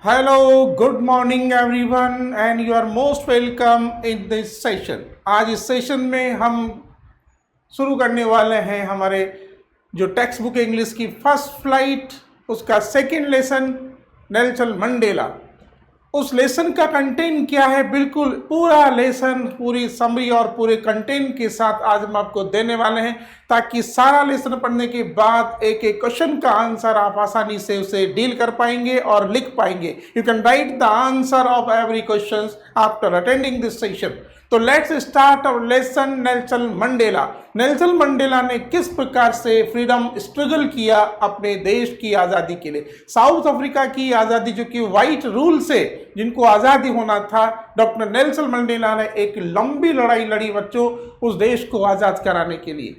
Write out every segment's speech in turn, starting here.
Hello, good morning everyone and you are most welcome in this session. आज इस session में हम शुरू करने वाले हैं हमारे जो टेक्स्ट बुक इंग्लिश की फर्स्ट फ्लाइट उसका सेकंड लेसन नेल्सन मंडेला। उस लेसन का कंटेंट क्या है, बिल्कुल पूरा लेसन पूरी समरी और पूरे कंटेंट के साथ आज हम आपको देने वाले हैं, ताकि सारा लेसन पढ़ने के बाद एक एक क्वेश्चन का आंसर आप आसानी से उसे डील कर पाएंगे और लिख पाएंगे। You can write the answer of every question after attending this session. तो let's start our lesson Nelson Mandela. Nelson Mandela ने किस प्रकार से फ्रीडम स्ट्रगल किया अपने देश की आज़ादी के लिए। साउथ अफ्रीका की आज़ादी, जो कि वाइट रूल से जिनको आज़ादी होना था, डॉक्टर नेल्सन मंडेला ने एक लंबी लड़ाई लड़ी बच्चों उस देश को आज़ाद कराने के लिए।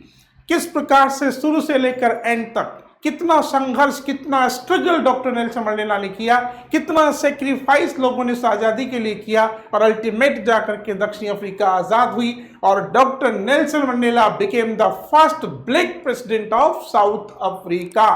किस प्रकार से शुरू से लेकर एंड तक कितना संघर्ष, कितना स्ट्रगल डॉक्टर नेल्सन मंडेला ने किया, कितना सेक्रीफाइस लोगों ने इस आज़ादी के लिए किया, और अल्टीमेट जाकर के दक्षिण अफ्रीका आज़ाद हुई और doctor Nelson Mandela became the first black president of South Africa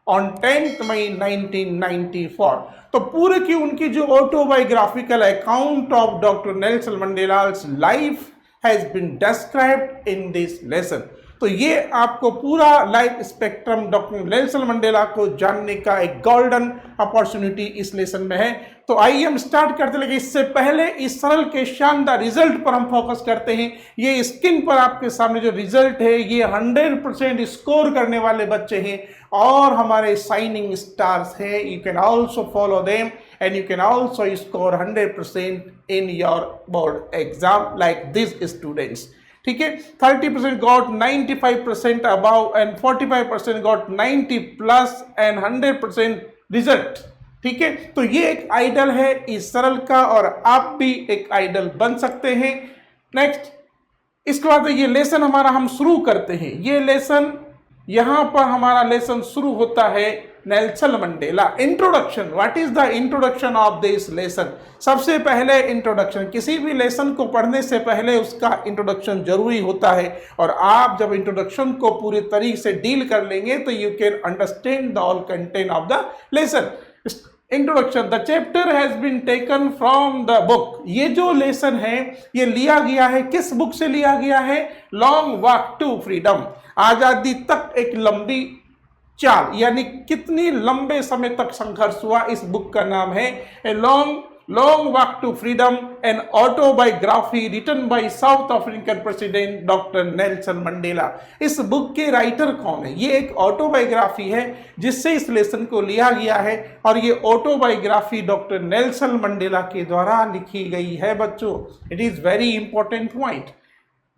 on 10 मई 1994। तो पूरे की उनकी जो autobiographical account of doctor Nelson Mandela's life has been described in this lesson. तो ये आपको पूरा life spectrum doctor Nelson Mandela को जानने का एक गोल्डन अपॉर्चुनिटी इस लेसन में है। तो आइए हम स्टार्ट करते, लेकिन इससे पहले इस सरल के शानदार रिजल्ट पर हम फोकस करते हैं। ये स्क्रीन पर आपके सामने जो रिजल्ट है, ये 100% स्कोर करने वाले बच्चे हैं और हमारे साइनिंग स्टार्स हैं। You can also follow them and you can also score 100% in your board exam like these students। ठीक है, 30% got 95% above and 45% got 90 plus and 100% result. ठीक है, तो ये एक आइडल है इस सरल का और आप भी एक आइडल बन सकते हैं। नेक्स्ट, इसके बाद ये लेसन हमारा हम शुरू करते हैं। ये लेसन, यहाँ पर हमारा लेसन शुरू होता है Nelson Mandela. Introduction, what is the introduction of this lesson. सबसे पहले इंट्रोडक्शन, किसी भी लेसन को पढ़ने से पहले उसका इंट्रोडक्शन जरूरी होता है, और आप जब इंट्रोडक्शन को पूरी तरीके से डील कर लेंगे तो you can understand the all content of the lesson. Introduction, the chapter has been taken from the book. ये जो लेसन है ये लिया गया है, किस बुक से लिया गया है? लॉन्ग वॉक टू फ्रीडम, आजादी तक एक लंबी चाल, यानी कितनी लंबे समय तक संघर्ष हुआ, इस बुक का नाम है a long walk to freedom, an autobiography written by South African president doctor Nelson Mandela. इस बुक के राइटर कौन है? ये एक ऑटोबायोग्राफी है जिससे इस लेसन को लिया गया है, और ये ऑटोबायोग्राफी डॉक्टर नेल्सन मंडेला के द्वारा लिखी गई है बच्चों। It is very important point.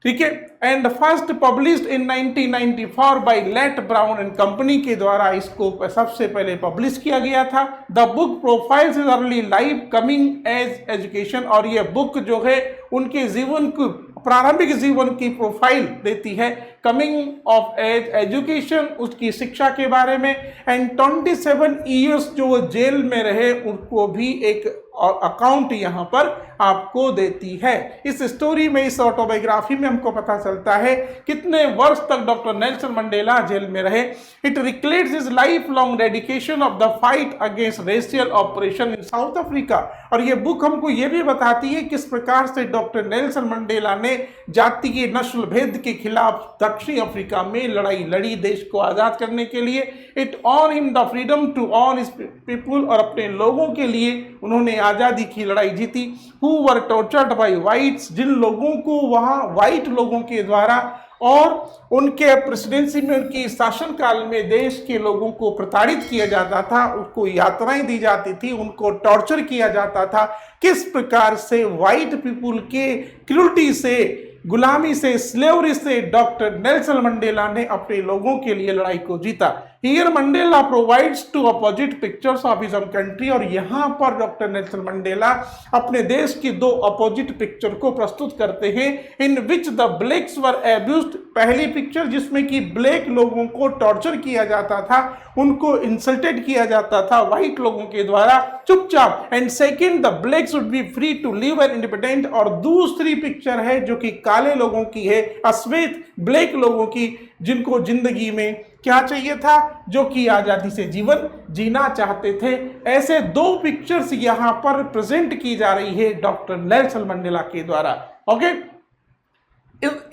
ठीक है, and first published in 1994 by late Brown and company के द्वारा इसको सबसे पहले पब्लिश किया गया था। The book profiles is early life coming age education, और ये बुक जो है उनके जीवन को, प्रारंभिक जीवन की प्रोफाइल देती है, कमिंग ऑफ एज एजुकेशन, उसकी शिक्षा के बारे में, एंड 27 ईयर्स जो वो जेल में रहे उनको भी एक अकाउंट यहाँ पर आपको देती है। इस स्टोरी में, इस ऑटोबायोग्राफी में हमको पता चलता है कितने वर्ष तक डॉक्टर नेल्सन मंडेला जेल में रहे। It reflects his life long dedication of the fight against racial oppression in South Africa, और ये बुक हमको ये भी बताती है किस प्रकार से डॉक्टर नेल्सन मंडेला ने जाति के नस्ल भेद के खिलाफ दक्षिण अफ्रीका में लड़ाई लड़ी देश को आज़ाद करने के लिए। It on him the freedom to on his people, और अपने लोगों के लिए उन्होंने आज़ादी की लड़ाई जीती। Who were tortured by whites, जिन लोगों को वहाँ वाइट लोगों के द्वारा और उनके प्रेसिडेंसी में, उनकी शासनकाल में देश के लोगों को प्रताड़ित किया जाता था, उसको यातनाएं दी जाती थी, उनको टॉर्चर किया जाता था। किस प्रकार से वाइट पीपुल के क्रूरटी से, गुलामी से, स्लेवरी से डॉक्टर नेल्सन मंडेला ने अपने लोगों के लिए लड़ाई को जीता। Here Mandela provides two opposite pictures of his own country, और यहाँ पर डॉक्टर नेल्सन मंडेला अपने देश की दो अपोजिट पिक्चर को प्रस्तुत करते हैं, इन विच द ब्लैक्स वर एब्यूज्ड पहली पिक्चर जिसमें कि ब्लैक लोगों को टॉर्चर किया जाता था, उनको इंसल्टेड किया जाता था व्हाइट लोगों के द्वारा चुपचाप, and second the blacks would be free to live and independent. और दूसरी पिक्चर है जो कि काले लोगों की है, अश्वेत ब्लैक लोगों की, जिनको जिंदगी में क्या चाहिए था, जो कि आजादी से जीवन जीना चाहते थे। ऐसे दो पिक्चर्स यहां पर प्रेजेंट की जा रही है डॉक्टर नेल्सन मंडेला के द्वारा। Okay,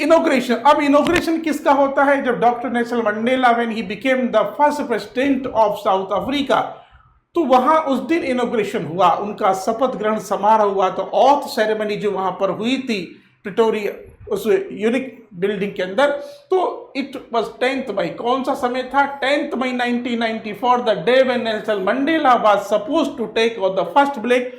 inauguration. अब इनॉग्रेशन किसका होता है? जब doctor Nelson Mandela when he became the first president of South Africa, तो वहां उस दिन इनॉग्रेशन हुआ, उनका शपथ ग्रहण समारोह हुआ। तो ऑथ सेरेमनी जो वहां पर हुई थी प्रिटोरिया उस यूनिक बिल्डिंग के अंदर, तो इट वाज 10th मई। कौन सा समय था? 10th May 1994, the day when Nelson Mandela was suppose to take on the first black.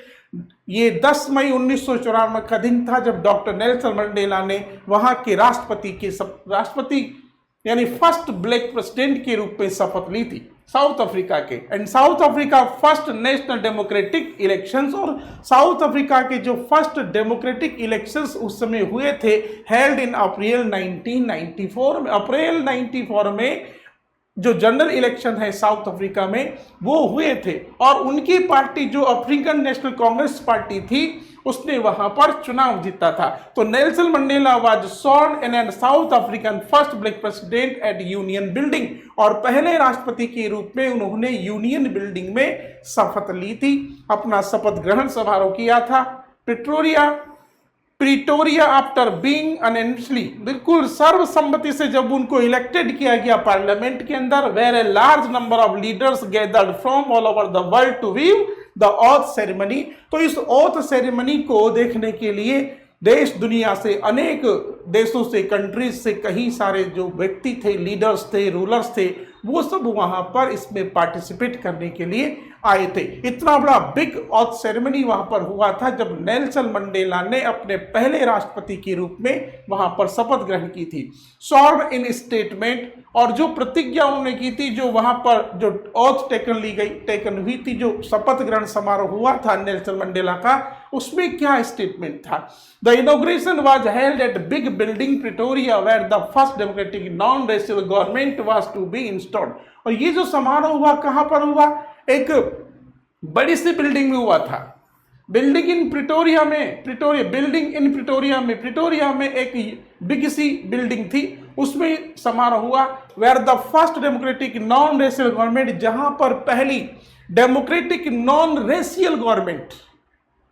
ये 10 मई 1994 का दिन था जब डॉक्टर नेल्सन मंडेला ने वहां के राष्ट्रपति यानी फर्स्ट ब्लैक प्रेसिडेंट के रूप में शपथ ली थी साउथ अफ्रीका के। And south Africa first national democratic elections, और साउथ अफ्रीका के जो फर्स्ट डेमोक्रेटिक इलेक्शंस उस समय हुए थे, हेल्ड इन अप्रैल 1994 में। अप्रैल 94 में जो जनरल इलेक्शन है साउथ अफ्रीका में वो हुए थे, और उनकी पार्टी जो अफ्रीकन नेशनल कांग्रेस पार्टी थी उसने वहां पर चुनाव जीता था। तो Nelson Mandela was sworn in an South African first black president at Union Building, और पहले राष्ट्रपति के रूप में उन्होंने यूनियन बिल्डिंग में शपथ ली थी, अपना शपथ ग्रहण समारोह किया था प्रिटोरिया आफ्टर बीइंग अनएनिमसली, बिल्कुल सर्वसम्मति से जब उनको इलेक्टेड किया गया पार्लियामेंट के अंदर, where a large number of leaders gathered from all over the world to view the oath ceremony. तो इस ऑथ सेरेमनी को देखने के लिए देश दुनिया से, अनेक देशों से, कंट्रीज से कई सारे जो व्यक्ति थे, लीडर्स थे, रूलर्स थे, वो सब वहां पर इसमें पार्टिसिपेट करने के लिए आए थे। इतना बड़ा बिग ऑथ सेरेमनी वहां पर हुआ था जब नेल्सन मंडेला ने अपने पहले राष्ट्रपति के रूप में वहां पर शपथ ग्रहण की थी। स्वॉर्न इन स्टेटमेंट, और जो प्रतिज्ञा उन्होंने की थी, जो वहां पर जो ऑथ टेकन हुई थी, जो शपथ ग्रहण समारोह हुआ था नेल्सन मंडेला का, उसमें क्या स्टेटमेंट था? The inauguration was held at big building Pretoria where the first democratic non racial government was to be installed. और ये जो समारोह हुआ कहां पर हुआ? एक बड़ी सी बिल्डिंग में हुआ था, बिल्डिंग इन प्रिटोरिया में, प्रिटोरिया में एक बिग सी बिल्डिंग थी, उसमें समारोह हुआ। Where the first democratic non racial government, जहां पर पहली डेमोक्रेटिक नॉन रेशियल गवर्नमेंट,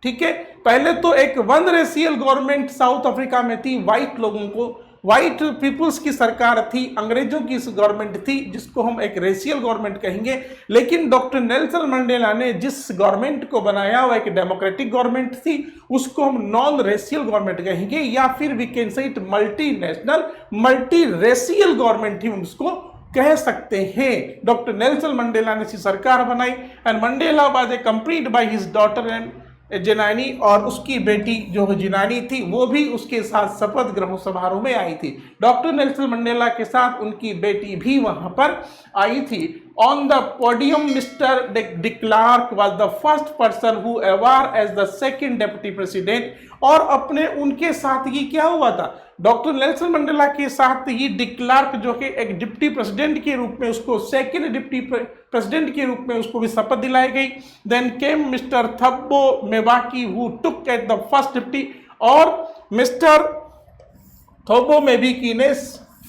ठीक है, पहले तो एक one racial government south Africa में थी, व्हाइट लोगों को, व्हाइट पीपुल्स की सरकार थी, अंग्रेजों की गवर्नमेंट थी, जिसको हम एक रेशियल गवर्नमेंट कहेंगे। लेकिन डॉक्टर नेल्सन मंडेला ने जिस गवर्नमेंट को बनाया वो एक डेमोक्रेटिक गवर्नमेंट थी, उसको हम नॉन रेशियल गवर्नमेंट कहेंगे, या फिर we can say it multi national, multi racial government ही उसको कह सकते हैं। डॉक्टर नेल्सन मंडेला ने इसी सरकार बनाई, and Mandela was accompanied by his daughter and Zenani, और उसकी बेटी जो जिनानी थी वो भी उसके साथ शपथ ग्रहण समारोह में आई थी। डॉक्टर नेल्सन मंडेला के साथ उनकी बेटी भी वहां पर आई थी। On the podium mister de Klerk was the first person who ever as the second deputy president, और अपने उनके साथ ही क्या हुआ था? डॉक्टर नेल्सन मंडेला के साथ ही डी क्लार्क जो कि एक डिप्टी प्रेसिडेंट के रूप में, उसको सेकंड डिप्टी प्रेसिडेंट के रूप में उसको भी शपथ दिलाई गई। Then came mister Thabo Mbeki who took at the first deputy, और मिस्टर थोबो मेवाकी ने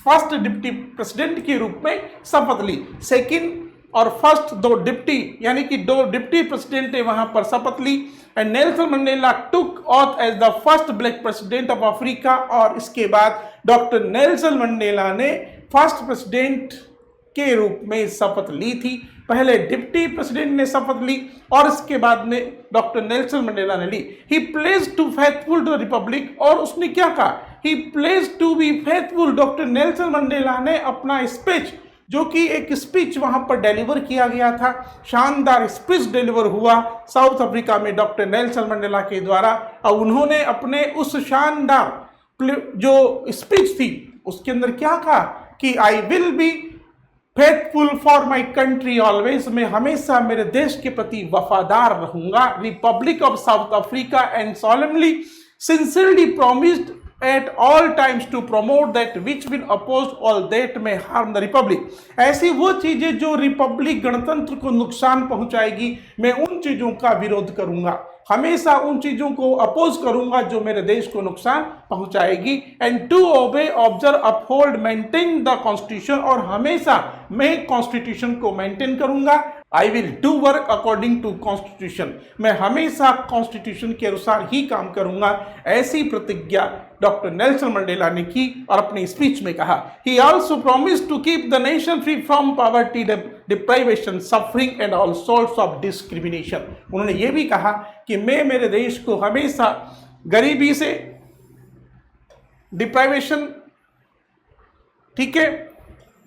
फर्स्ट डिप्टी प्रेसिडेंट के रूप में शपथ ली। सेकंड और फर्स्ट दो डिप्टी, यानी कि दो डिप्टी प्रेसिडेंट ने वहां पर शपथ ली। And Nelson Mandela took oath as the first black president of Africa, और इसके बाद डॉक्टर नेल्सन मंडेला ने फर्स्ट प्रेसिडेंट के रूप में शपथ ली थी। पहले डिप्टी प्रेसिडेंट ने शपथ ली और इसके बाद में डॉक्टर नेल्सन मंडेला ने ली। He pledge to faithful to republic, और उसने क्या कहा? He pledge to be faithful. Doctor Nelson Mandela ने अपना स्पीच, जो कि एक स्पीच वहां पर डिलीवर किया गया था, शानदार स्पीच डिलीवर हुआ साउथ अफ्रीका में डॉक्टर नेल्सन मंडेला के द्वारा, और उन्होंने अपने उस शानदार जो स्पीच थी उसके अंदर क्या कहा कि I will be faithful for my country always, मैं हमेशा मेरे देश के प्रति वफादार रहूंगा। Republic of South Africa and solemnly sincerely promised at all times to promote that which will oppose all that may harm the republic। ऐसी वो चीजें जो रिपब्लिक गणतंत्र को नुकसान पहुंचाएगी, मैं उन चीजों का विरोध करूंगा, हमेशा उन चीजों को अपोज करूंगा जो मेरे देश को नुकसान पहुंचाएगी। And to obey, observe, uphold, maintain the constitution, और हमेशा मैं कॉन्स्टिट्यूशन को मेंटेन करूंगा। I will do work according to constitution, मैं हमेशा कॉन्स्टिट्यूशन के अनुसार ही काम करूंगा। ऐसी प्रतिज्ञा डॉक्टर नेल्सन मंडेला ने की और अपनी स्पीच में कहा। He also promise to keep the nation free from poverty, deprivation, suffering and all sorts of discrimination. उन्होंने ये भी कहा कि मैं मेरे देश को हमेशा गरीबी से, डिप्राइवेशन, ठीक है,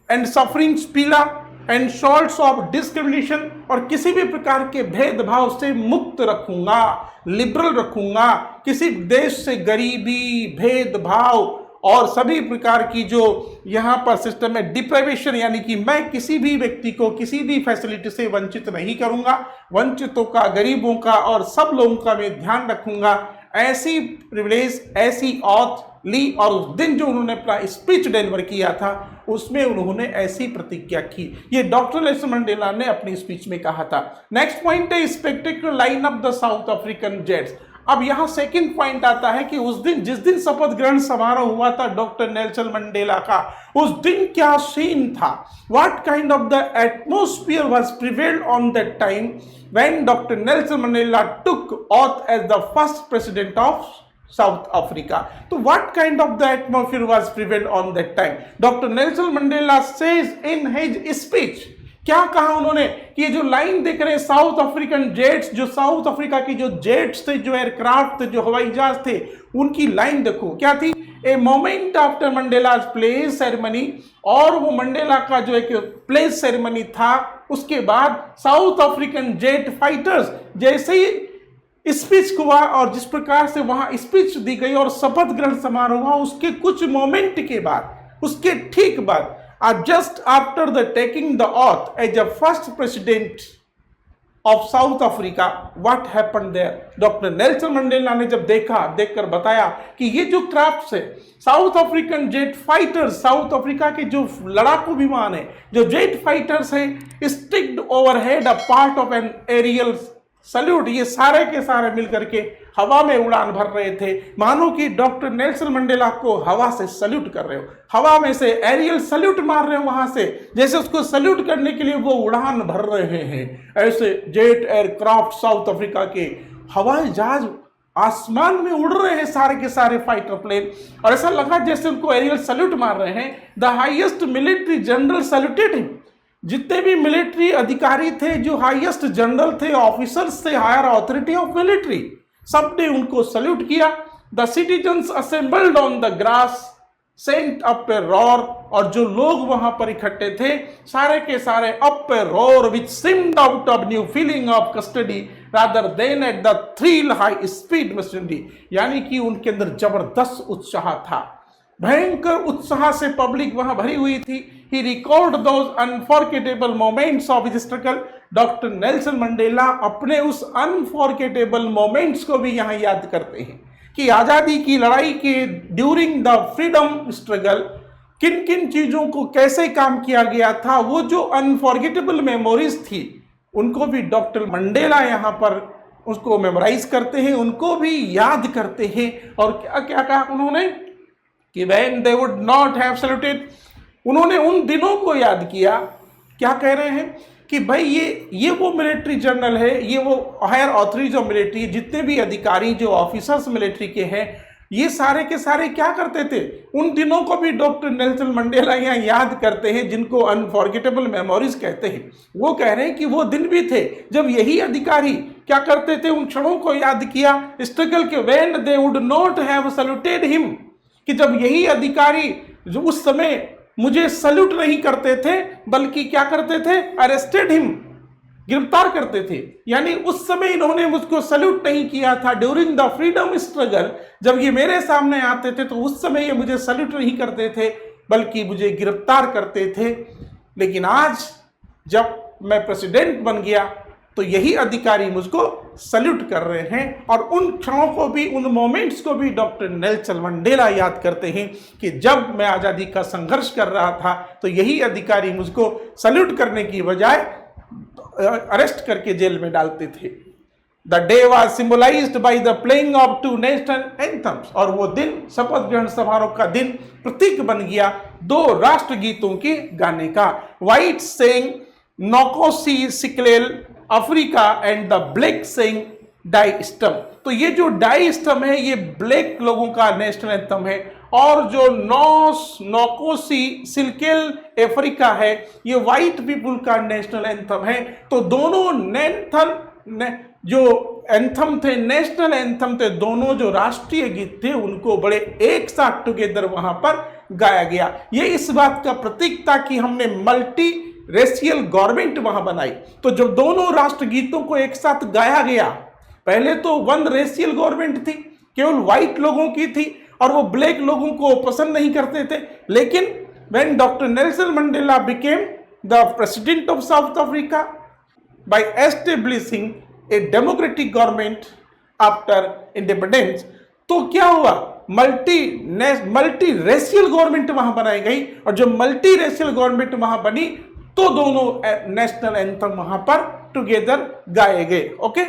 एंड सफरिंग्स, पीड़ा, एंड सॉर्ट्स ऑफ डिस्क्रिमिनेशन, और किसी भी प्रकार के भेदभाव से मुक्त रखूंगा, लिबरल रखूंगा। किसी देश से गरीबी, भेदभाव और सभी प्रकार की जो यहाँ पर सिस्टम है डिप्राइवेशन, यानी कि मैं किसी भी व्यक्ति को किसी भी फैसिलिटी से वंचित नहीं करूंगा। वंचितों का, गरीबों का और सब लोगों का मैं ध्यान रखूंगा। ऐसी प्रिविलेज, ऐसी ऑथ ली, और उस दिन जो उन्होंने अपना स्पीच डिलीवर किया था उसमें उन्होंने ऐसी प्रतिज्ञा की। ये डॉक्टर नेल्सन मंडेला ने अपनी स्पीच में कहा था। नेक्स्ट पॉइंट है spectacular line of the south African jets. अब यहां सेकंड पॉइंट आता है कि उस दिन, जिस दिन शपथ ग्रहण समारोह हुआ था डॉक्टर नेल्सन मंडेला का, उस दिन क्या सीन था, what kind of the atmosphere was prevailed on that time when doctor Nelson Mandela took oath as the first president of South Africa। तो what kind of the atmosphere was prevalent on that time? Dr. Nelson Mandela says in his speech, क्या कहा उन्होंने कि ये जो line देख रहे हैं साउथ अफ्रीकन जेट्स, जो साउथ अफ्रीका की जो जेट्स थे, जो एयरक्राफ्ट थे, जो हवाई जहाज थे, उनकी लाइन देखो क्या थी। A moment after Mandela's place ceremony, और वो मंडेला का जो एक प्लेस सेरेमनी था उसके बाद साउथ अफ्रीकन जेट फाइटर्स जैसे ही स्पीच हुआ और जिस प्रकार से वहां स्पीच दी गई और शपथ ग्रहण समारोह हुआ, उसके कुछ मोमेंट के बाद, उसके ठीक बाद, just after the taking the oath as a first president of South Africa, what happened there. Doctor Nelson Mandela ने जब देखकर बताया कि ये जो क्राफ्ट है, South African jet fighters, South Africa के जो लड़ाकू विमान है, जो जेट फाइटर्स है, sticked overhead a part of an aerial salute, ये सारे के सारे मिलकर के हवा में उड़ान भर रहे थे, मानो कि डॉक्टर नेल्सन मंडेला को हवा से सल्यूट कर रहे हो, हवा में से एरियल सल्यूट मार रहे हो, वहां से जैसे उसको सल्यूट करने के लिए वो उड़ान भर रहे हैं। ऐसे जेट एयरक्राफ्ट साउथ अफ्रीका के हवाई जहाज आसमान में उड़ रहे हैं, सारे के सारे फाइटर प्लेन, और ऐसा लगा जैसे उनको एरियल सल्यूट मार रहे हैं। The highest military general saluted him, जितने भी मिलिट्री अधिकारी थे, जो हाईएस्ट जनरल थे, ऑफिसर्स थे, हायर अथॉरिटी ऑफ मिलिट्री, सबने उनको सल्यूट किया। The citizens assembled on the grass sent up a roar, और जो लोग वहां पर इकट्ठे थे सारे के सारे up a roar which seemed out of new feeling of custody rather than at the thrill high speed machinery, यानी कि उनके अंदर जबरदस्त उत्साह था, भयंकर उत्साह से पब्लिक वहां भरी हुई थी। He recalled those unforgettable moments of his struggle। Doctor Nelson Mandela अपने उस अनफॉरगेटेबल मोमेंट्स को भी यहाँ याद करते हैं कि आज़ादी की लड़ाई के ड्यूरिंग द फ्रीडम स्ट्रगल किन किन चीज़ों को कैसे काम किया गया था। वो जो अनफॉरगेटेबल मेमोरीज थी उनको भी डॉक्टर मंडेला यहाँ पर उसको मेमोराइज करते हैं, उनको भी याद करते हैं। और क्या क्या कहा उन्होंने कि when they would not have saluted, उन्होंने उन दिनों को याद किया। क्या कह रहे हैं कि भाई ये वो मिलिट्री जनरल है, ये वो हायर अथॉरिटीज ऑफ मिलिट्री, जितने भी अधिकारी जो ऑफिसर्स मिलिट्री के हैं, ये सारे के सारे क्या करते थे, उन दिनों को भी डॉक्टर नेल्सन मंडेला यहाँ याद करते हैं, जिनको अनफॉरगेटेबल मेमोरीज कहते हैं। वो कह रहे हैं कि वो दिन भी थे जब यही अधिकारी क्या करते थे, उन क्षणों को याद किया स्ट्रगल के, when they would not have saluted him, कि जब यही अधिकारी जो उस समय मुझे सल्यूट नहीं करते थे बल्कि क्या करते थे, अरेस्टेड हिम, गिरफ्तार करते थे। यानी उस समय इन्होंने मुझको सल्यूट नहीं किया था ड्यूरिंग द फ्रीडम स्ट्रगल, जब ये मेरे सामने आते थे तो उस समय ये मुझे सल्यूट नहीं करते थे बल्कि मुझे गिरफ्तार करते थे। लेकिन आज जब मैं प्रेसिडेंट बन गया तो यही अधिकारी मुझको सल्यूट कर रहे हैं और उन क्षणों को भी, उन मोमेंट्स को भी डॉक्टर नेल्सन मंडेला याद करते हैं कि जब मैं आज़ादी का संघर्ष कर रहा था तो यही अधिकारी मुझको सल्यूट करने की बजाय अरेस्ट करके जेल में डालते थे। The day was symbolised by the playing of 2 national anthems, और वो दिन, शपथ ग्रहण समारोह का दिन, प्रतीक बन गया 2 राष्ट्रगीतों के गाने का। White saying Nkosi Sikelel Africa and the black saying die stem. तो ये जो डाई स्टम है ये ब्लैक लोगों का नेशनल एंथम है, और जो नोकोसी सिल्केल अफ्रीका है ये व्हाइट पीपुल का नेशनल एंथम है। तो दोनों जो एंथम थे, नेशनल एंथम थे, दोनों जो राष्ट्रीय गीत थे उनको बड़े एक साथ टुगेदर वहां पर गाया गया। ये इस बात का प्रतीक था कि हमने मल्टी रेशियल गवर्नमेंट वहां बनाई। तो जब दोनों राष्ट्रगीतों को एक साथ गाया गया, पहले तो 1 रेशियल गवर्नमेंट थी, केवल व्हाइट लोगों की थी और वो ब्लैक लोगों को पसंद नहीं करते थे। लेकिन when doctor Nelson Mandela became the president of South Africa by establishing a democratic government after independence, तो क्या हुआ, मल्टी रेशियल गवर्नमेंट वहां बनाई गई, और जब मल्टी रेशियल गवर्नमेंट वहां बनी तो दोनों नेशनल एंथम वहां पर टुगेदर गाए गए। Okay,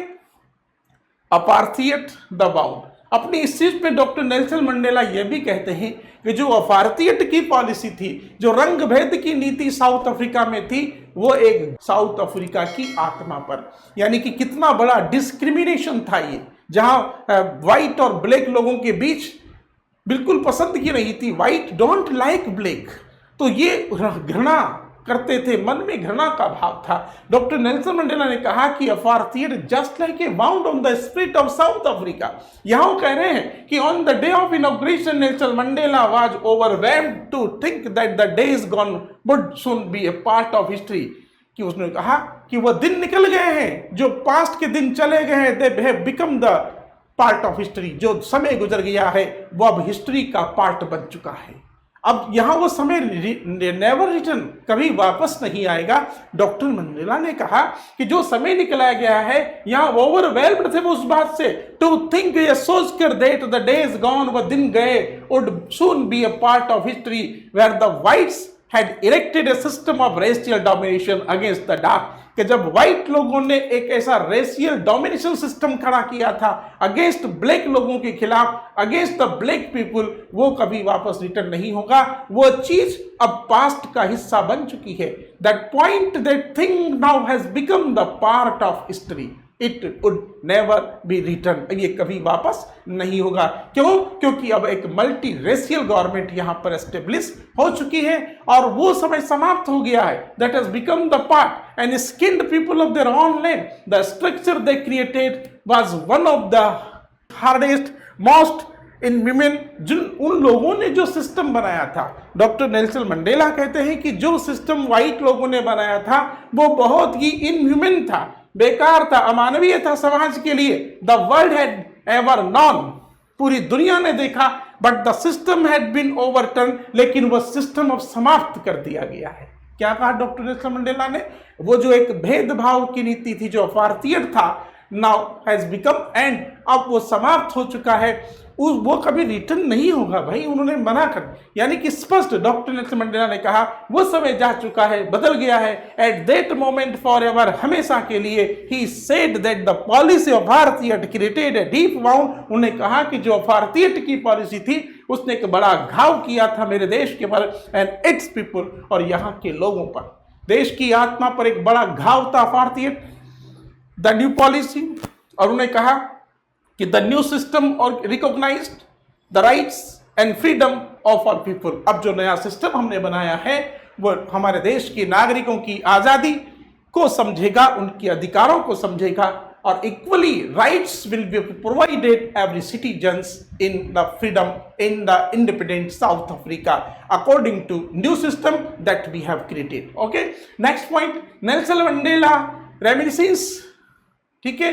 apartheid the wound. अपनी इस चीज पे डॉक्टर नेल्सन मंडेला यह भी कहते हैं कि जो अपार्थीयट की पॉलिसी थी, जो रंग भेद की नीति साउथ अफ्रीका में थी, वो एक साउथ अफ्रीका की आत्मा पर, यानी कि कितना बड़ा डिस्क्रिमिनेशन था ये, जहां व्हाइट और ब्लैक लोगों के बीच बिल्कुल पसंद की नहीं थी। व्हाइट डोंट लाइक ब्लैक, तो ये घृणा करते थे, मन में घृणा का भाव था। डॉक्टर नेल्सन मंडेला ने कहा कि apartheid just like a wound on the spirit of South Africa. यहां वो कह रहे हैं कि on the day of inauguration Nelson Mandela was overwhelmed to think that the day is gone would soon be a part of history, कि उसने कहा कि वह दिन निकल गए हैं, जो पास्ट के दिन चले गए हैं, they have become the part of history. जो समय गुजर गया है वो अब हिस्ट्री का पार्ट बन चुका है। अब यहां वो समय नेवर रिटर्न, कभी वापस नहीं आएगा। डॉक्टर मंडेला ने कहा कि जो समय निकला गया है, यहां ओवरवेल्म्ड थे वो उस बात से, टू थिंक, ये सोच कर दैट द डेज गॉन, वह दिन गए, would soon be a part of history where the whites had erected a system of racial domination against the dark, कि जब व्हाइट लोगों ने एक ऐसा रेशियल डोमिनेशन सिस्टम खड़ा किया था अगेंस्ट ब्लैक लोगों के खिलाफ, अगेंस्ट द ब्लैक पीपुल, वो कभी वापस रिटर्न नहीं होगा। वो चीज अब पास्ट का हिस्सा बन चुकी है। That point, that thing now has become the part of history, it would never be return, ये कभी वापस नहीं होगा। क्यों? क्योंकि अब एक मल्टी रेशियल गवर्नमेंट यहां पर एस्टेब्लिश हो चुकी है और वो समय समाप्त हो गया है। That has become the part and skinned people of their own land. The structure they created was one of the hardest most in women. जिन उन लोगों ने जो सिस्टम बनाया था, डॉक्टर नेल्सन मंडेला कहते हैं कि जो सिस्टम व्हाइट लोगों ने बनाया था वो बहुत ही इनह्यूमन था, बेकार था, अमानवीय था समाज के लिए। The world had ever known, पूरी दुनिया ने देखा, but the system had been overturn, लेकिन वह सिस्टम अब समाप्त कर दिया गया है। क्या कहा डॉक्टर नेल्सन मंडेला ने? वो जो एक भेदभाव की नीति थी, जो अपार्थीयड था, नाउ हैज बिकम एंड, अब वो समाप्त हो चुका है, वो कभी रिटर्न नहीं होगा भाई, उन्होंने मना कर, यानी कि स्पष्ट डॉक्टर नेल्सन मंडेला ने कहा वो समय जा चुका है, बदल गया है। At that moment forever, हमेशा के लिए, he said that the policy of apartheid created a deep wound. उन्होंने कहा कि जो अपार्थीयड की पॉलिसी थी उसने एक बड़ा घाव किया था मेरे देश के पर एंड इट्स पीपुल, और यहाँ के लोगों पर, देश की आत्मा पर एक बड़ा घाव था अपार्थीयड। द न्यू पॉलिसी, और उन्होंने कहा कि द न्यू सिस्टम और recognised the rights and freedom of all people. अब जो नया सिस्टम हमने बनाया है वो हमारे देश के नागरिकों की आज़ादी को समझेगा, उनके अधिकारों को समझेगा, और equally rights will be provided every citizens in the freedom in the independent South Africa according to new system that we have created. Okay, next point, Nelson Mandela reminiscence. ठीक है,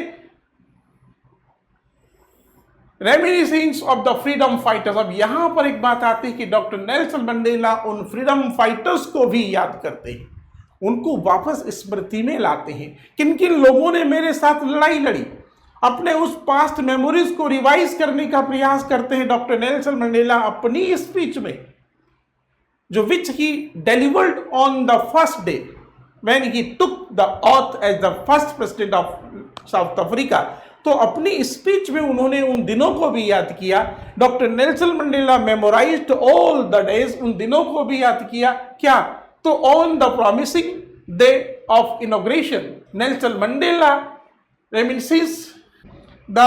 reminiscence of the freedom fighters. अब यहां पर एक बात आती है कि डॉक्टर नेल्सन मंडेला उन फ्रीडम फाइटर्स को भी याद करते हैं, उनको वापस स्मृति में लाते हैं। किन किन लोगों ने मेरे साथ लड़ाई लड़ी अपने उस पास्ट मेमोरीज को रिवाइज करने का प्रयास करते हैं डॉक्टर नेल्सन मंडेला अपनी स्पीच में, जो which he delivered on the first day when he took the oath as the first president of South Africa. तो अपनी स्पीच में उन्होंने उन दिनों को भी याद किया। Doctor Nelson Mandela memorized all the days, उन दिनों को भी याद किया। क्या? तो on the promising day of inauguration Nelson Mandela reminisces the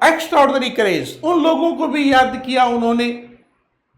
extraordinary courage, उन लोगों को भी याद किया उन्होंने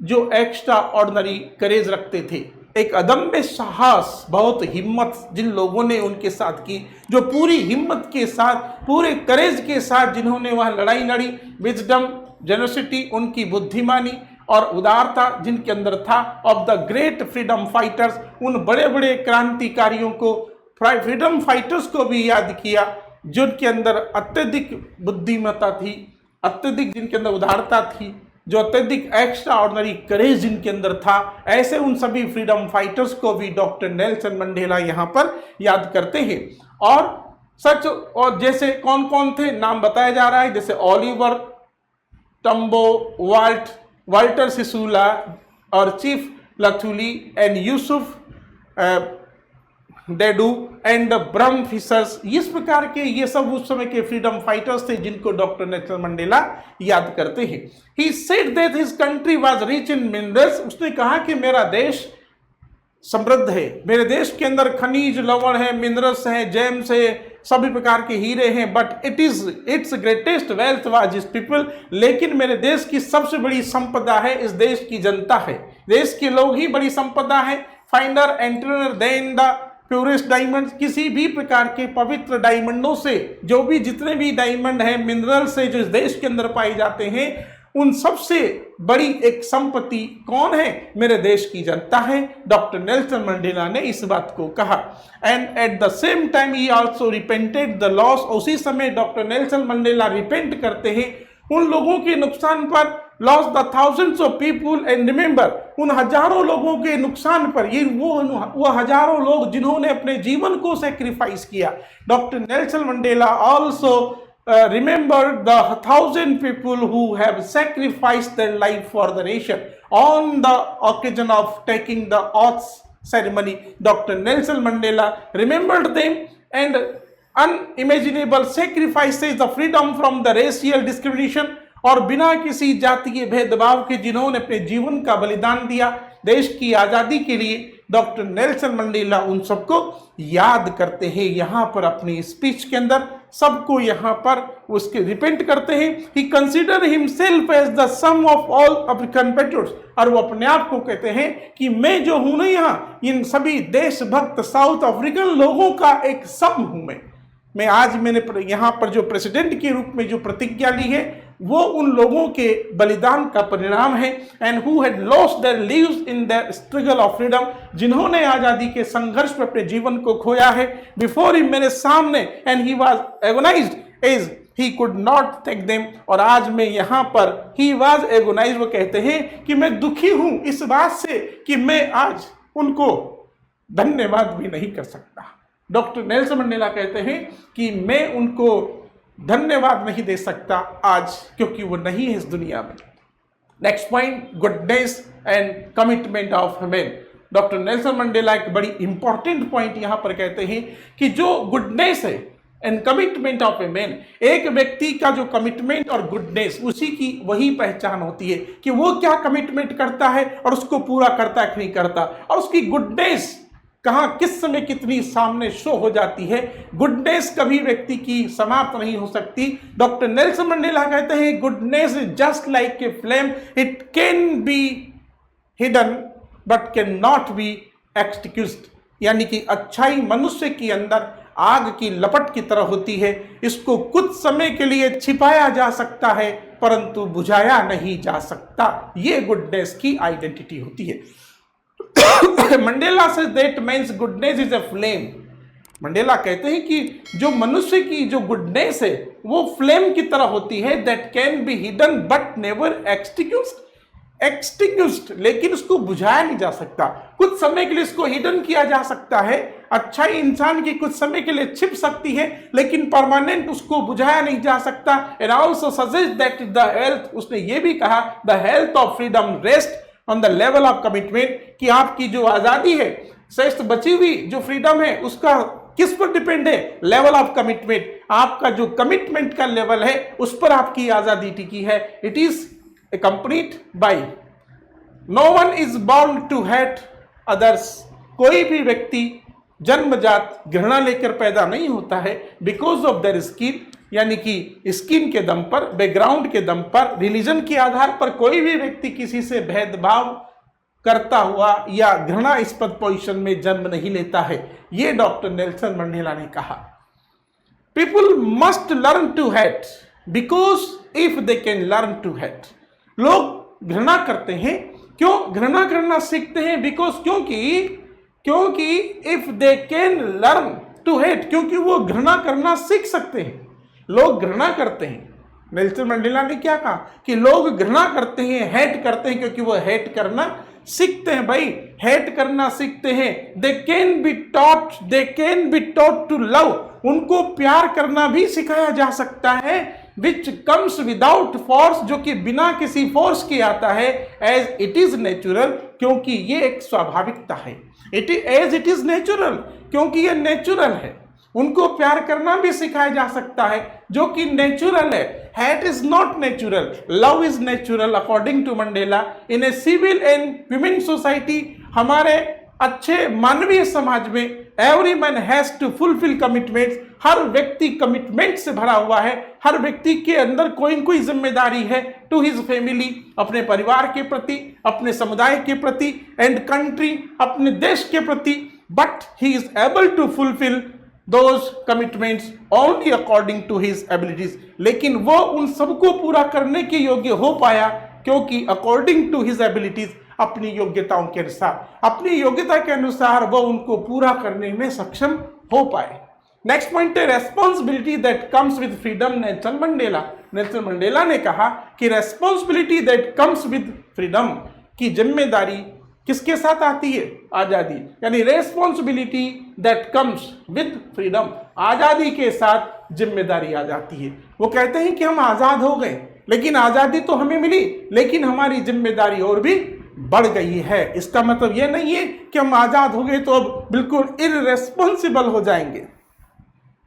जो एक्स्ट्रा ऑर्डिनरी करेज रखते थे, एक अदम्य साहस, बहुत हिम्मत जिन लोगों ने उनके साथ की, जो पूरी हिम्मत के साथ, पूरे करेज के साथ जिन्होंने वह लड़ाई लड़ी। विजडम, जेनोसिटी, उनकी बुद्धिमानी और उदारता जिनके अंदर था, of the great freedom fighters, उन बड़े बड़े क्रांतिकारियों को, फ्रीडम फाइटर्स को भी याद किया, जिनके अंदर अत्यधिक बुद्धिमत्ता थी, अत्यधिक जिनके अंदर उदारता थी, जो अत्यधिक एक्स्ट्रा ऑर्डिनरी करेज जिनके अंदर था। ऐसे उन सभी फ्रीडम फाइटर्स को भी डॉक्टर नेल्सन मंडेला यहाँ पर याद करते हैं। और सच, और जैसे कौन कौन थे नाम बताया जा रहा है, जैसे ओलिवर टम्बो, वाल्टर सिसुला और chief Luthuli and Yusuf Dadoo and Bram Fischers, इस प्रकार के ये सब उस समय के फ्रीडम फाइटर्स थे जिनको डॉक्टर नेल्सन मंडेला याद करते हैं। ही said that his country was rich in minerals, उसने कहा कि मेरा देश समृद्ध है, मेरे देश के अंदर खनिज लवण है, मिनरल्स हैं, जेम्स है, सभी प्रकार के हीरे हैं, but it's greatest wealth was his people, लेकिन मेरे देश की सबसे बड़ी संपदा है इस देश की जनता है, देश के लोग ही बड़ी संपदा है। फाइनर एंटरनर देन द प्योरेस्ट डायमंड, किसी भी प्रकार के पवित्र डायमंडों से, जो भी जितने भी डायमंड हैं, मिनरल से जो इस देश के अंदर पाए जाते हैं, उन सबसे बड़ी एक संपत्ति कौन है? मेरे देश की जनता है। डॉक्टर नेल्सन मंडेला ने इस बात को कहा। And at the same time he also repented the loss, उसी समय डॉक्टर नेल्सन मंडेला रिपेंट करते हैं उन लोगों के नुकसान पर, loss the thousands of people and remember, उन हजारों लोगों के नुकसान पर, ये वो हजारों लोग जिन्होंने अपने जीवन को सेक्रीफाइस किया। Doctor Nelson Mandela also remember the 1,000 people who have sacrificed their life for the nation on the occasion of taking the oath ceremony. Dr. Nelson Mandela remembered them and unimaginable sacrifices, the freedom from the racial discrimination, और बिना किसी जातीय भेदभाव के जिन्होंने अपने जीवन का बलिदान दिया देश की आज़ादी के लिए, डॉक्टर नेल्सन मंडेला उन सबको याद करते हैं यहाँ पर अपनी स्पीच के अंदर, सबको यहाँ पर उसके रिपेंट करते हैं। He consider himself as the sum of all African patriots, और वो अपने आप को कहते हैं कि मैं जो हूँ ना यहाँ, इन सभी देशभक्त साउथ अफ्रीकन लोगों का एक सम हूँ। मैं आज मैंने यहाँ पर जो प्रेसिडेंट के रूप में जो प्रतिज्ञा ली है वो उन लोगों के बलिदान का परिणाम है। And who had lost their lives in the struggle of freedom, जिन्होंने आज़ादी के संघर्ष में अपने जीवन को खोया है। बिफोर हिम, मेरे सामने, and he was agonized as he could not thank them, और आज मैं यहाँ पर ही वाज एगोनाइज्ड, वो कहते हैं कि मैं दुखी हूँ इस बात से कि मैं आज उनको धन्यवाद भी नहीं कर सकता। डॉक्टर नेल्सन मंडेला कहते हैं कि मैं उनको धन्यवाद नहीं दे सकता आज, क्योंकि वो नहीं है इस दुनिया में। Next point, goodness and commitment of man. Doctor Nelson Mandela एक बड़ी इंपॉर्टेंट पॉइंट यहाँ पर कहते हैं कि जो गुडनेस है and commitment of a man, एक व्यक्ति का जो कमिटमेंट और गुडनेस, उसी की वही पहचान होती है कि वो क्या कमिटमेंट करता है और उसको पूरा करता है कि नहीं करता, और उसकी गुडनेस कहाँ किस समय कितनी सामने शो हो जाती है। गुडनेस कभी व्यक्ति की समाप्त नहीं हो सकती। डॉक्टर नेल्सन मंडेला कहते हैं goodness is just like a flame, it can be hidden but can not be extinguished, यानी कि अच्छाई मनुष्य के अंदर आग की लपट की तरह होती है, इसको कुछ समय के लिए छिपाया जा सकता है परंतु बुझाया नहीं जा सकता। ये गुडनेस की आइडेंटिटी होती है। Mandela say that means goodness is a flame. Mandela कहते हैं कि जो मनुष्य की जो गुडनेस है वो फ्लेम की तरह होती है, that can be hidden but never extinguished, extinguished, लेकिन उसको बुझाया नहीं जा सकता। कुछ समय के लिए इसको हिडन किया जा सकता है। अच्छाई इंसान की कुछ समय के लिए छिप सकती है, लेकिन परमानेंट उसको बुझाया नहीं जा सकता। And also suggest that the health, उसने ये भी कहा, the health of freedom rest on the level of commitment, कि आपकी जो आजादी है, शेष बची हुई जो फ्रीडम है, उसका किस पर डिपेंड है? Level of commitment. आपका जो कमिटमेंट का लेवल है उस पर आपकी आजादी टिकी है। It is accompanied by no one is born to hate others, कोई भी व्यक्ति जन्मजात घृणा लेकर पैदा नहीं होता है। बिकॉज ऑफ देयर स्किन, यानी कि स्किन के दम पर, बैकग्राउंड के दम पर, रिलीजन के आधार पर कोई भी व्यक्ति किसी से भेदभाव करता हुआ या घृणास्पद पोजीशन में जन्म नहीं लेता है। ये डॉक्टर नेल्सन मंडेला ने कहा। People must learn to hate because if they can learn to hate, लोग घृणा करते हैं। क्यों घृणा करना सीखते हैं? बिकॉज क्योंकि if they can learn to hate, क्योंकि वो घृणा करना सीख सकते हैं। लोग घृणा करते हैं। नेल्सन मंडेला ने क्या कहा कि लोग घृणा करते हैं, हेट करते हैं, क्योंकि वो हेट करना सीखते हैं। भाई हेट करना सीखते हैं। They can be taught to love, उनको प्यार करना भी सिखाया जा सकता है। विच कम्स विदाउट फोर्स, जो कि बिना किसी फोर्स के आता है। एज इट इज नेचुरल, क्योंकि ये एक स्वाभाविकता है। एज इट इज नेचुरल, क्योंकि ये नेचुरल है। उनको प्यार करना भी सिखाया जा सकता है, जो कि नेचुरल है। Hate is not natural, love is natural according to Mandela. In a civil and human society, हमारे अच्छे मानवीय समाज में every man has to fulfil commitments, हर व्यक्ति कमिटमेंट से भरा हुआ है। हर व्यक्ति के अंदर कोई न कोई जिम्मेदारी है टू हिज फैमिली, अपने परिवार के प्रति, अपने समुदाय के प्रति, एंड कंट्री, अपने देश के प्रति। But he is able to fulfil those commitments only according to his abilities, लेकिन वो उन सबको पूरा करने के योग्य हो पाया क्योंकि according to his abilities, अपनी योग्यताओं के अनुसार, अपनी योग्यता के अनुसार वो उनको पूरा करने में सक्षम हो पाए। नेक्स्ट पॉइंट है responsibility that comes with freedom. Nelson Mandela ने कहा कि responsibility that comes with freedom, की जिम्मेदारी किसके साथ आती है? आजादी। यानी responsibility that comes with freedom, आजादी के साथ जिम्मेदारी आ जाती है। वो कहते हैं कि हम आजाद हो गए, लेकिन आजादी तो हमें मिली, लेकिन हमारी जिम्मेदारी और भी बढ़ गई है। इसका मतलब यह नहीं है कि हम आजाद हो गए तो अब बिल्कुल इररेस्पॉन्सिबल हो जाएंगे।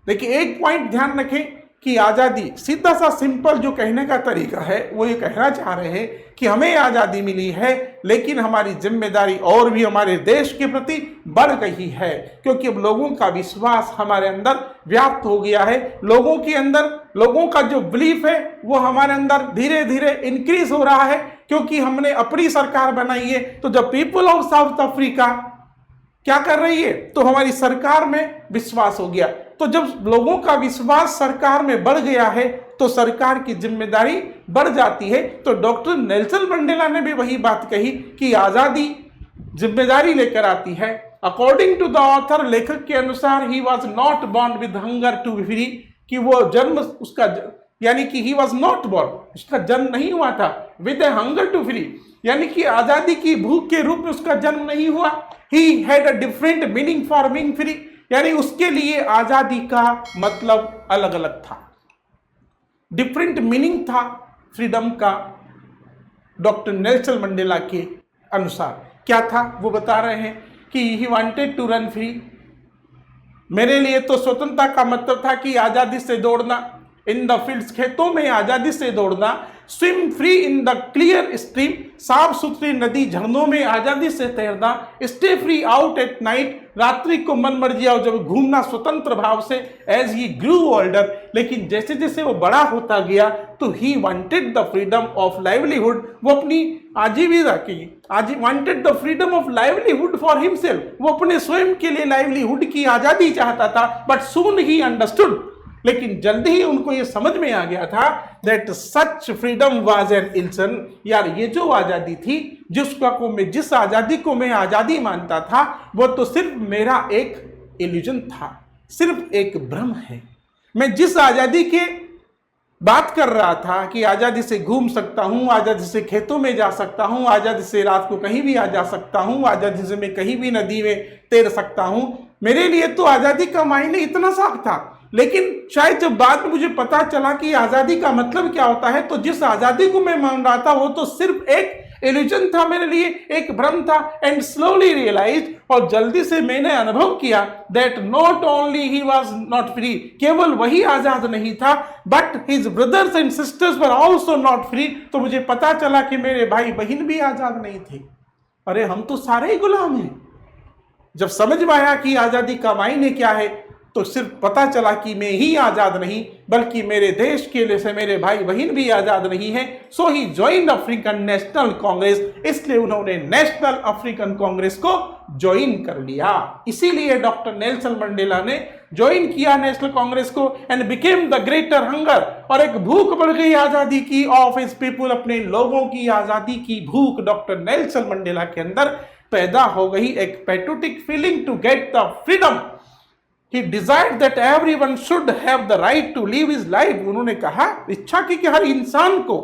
लेकिन एक पॉइंट ध्यान रखें कि आजादी, सीधा सा सिंपल जो कहने का तरीका है, वो ये कहना चाह रहे हैं कि हमें आजादी मिली है, लेकिन हमारी जिम्मेदारी और भी हमारे देश के प्रति बढ़ गई है, क्योंकि अब लोगों का विश्वास हमारे अंदर व्याप्त हो गया है। लोगों के अंदर, लोगों का जो बिलीफ है वो हमारे अंदर धीरे धीरे इंक्रीज हो रहा है, क्योंकि हमने अपनी सरकार बनाई है। तो जब पीपल ऑफ साउथ अफ्रीका क्या कर रही है, तो हमारी सरकार में विश्वास हो गया। तो जब लोगों का विश्वास सरकार में बढ़ गया है तो सरकार की जिम्मेदारी बढ़ जाती है। तो डॉक्टर नेल्सन मंडेला ने भी वही बात कही कि आजादी जिम्मेदारी लेकर आती है। अकॉर्डिंग टू द ऑथर, लेखक के अनुसार, he was not born with hunger to be free, कि वो जन्म उसका, यानी कि ही वॉज नॉट बॉर्न, उसका जन्म नहीं हुआ था with a hunger to free, यानी कि आजादी की भूख के रूप में उसका जन्म नहीं हुआ। He had a different meaning for being free, यानी उसके लिए आजादी का मतलब अलग अलग था, डिफरेंट मीनिंग था फ्रीडम का। डॉक्टर नेल्सन मंडेला के अनुसार क्या था वो बता रहे हैं कि he wanted to run free, मेरे लिए तो स्वतंत्रता का मतलब था कि आजादी से दौड़ना, इन द फील्ड्स, खेतों में आजादी से दौड़ना, swim free in the clear stream, साफ सुथरी नदी झरनों में आजादी से तैरना, stay free out at night, रात्रि को मन मर्जी आओ जब घूमना स्वतंत्र भाव से। एज ही ग्रू ओल्डर, लेकिन जैसे जैसे वो बड़ा होता गया तो he wanted the freedom of livelihood, वो अपनी आजीविका की, wanted the freedom of livelihood for himself, वो अपने स्वयं के लिए लाइवलीहुड की आजादी चाहता था। बट सून ही अंडरस्टूड, लेकिन जल्दी ही उनको ये समझ में आ गया था that such freedom was an illusion, यार ये जो आजादी थी, जिस आजादी को मैं आजादी मानता था, वो तो सिर्फ मेरा एक इल्यूजन था, सिर्फ एक भ्रम है। मैं जिस आजादी के बात कर रहा था कि आज़ादी से घूम सकता हूँ, आज़ादी से खेतों में जा सकता हूँ, आज़ादी से रात को कहीं भी आ जा सकता हूँ, आज़ादी से मैं कहीं भी नदी में तैर सकता हूँ। मेरे लिए तो आज़ादी का मायने इतना साफ था, लेकिन शायद जब बाद में मुझे पता चला कि आज़ादी का मतलब क्या होता है, तो जिस आज़ादी को मैं मान रहा था वो तो सिर्फ एक इल्यूजन था, मेरे लिए एक भ्रम था। एंड स्लोली रियलाइज, और जल्दी से मैंने अनुभव किया that not only he was not free, केवल वही आजाद नहीं था, but his brothers and sisters were also not free. तो मुझे पता चला कि मेरे भाई बहन भी आजाद नहीं थे। अरे हम तो सारे ही गुलाम हैं। जब समझ में आया कि आजादी का मायने क्या है, तो सिर्फ पता चला कि मैं ही आजाद नहीं, बल्कि मेरे देश के लिए से मेरे भाई बहन भी आजाद नहीं है। सो he join African National Congress, इसलिए उन्होंने नेशनल अफ्रीकन कांग्रेस को ज्वाइन कर लिया। इसीलिए डॉक्टर नेल्सन मंडेला ने ज्वाइन किया नेशनल कांग्रेस को and became the greater hunger. और एक भूख बढ़ गई आजादी की ऑफ हिज पीपुल, अपने लोगों की आजादी की भूख डॉक्टर नेल्सन मंडेला के अंदर पैदा हो गई। एक patriotic feeling to get the freedom. He desired that everyone should have the right to live his life. उन्होंने कहा, इच्छा की कि हर इंसान को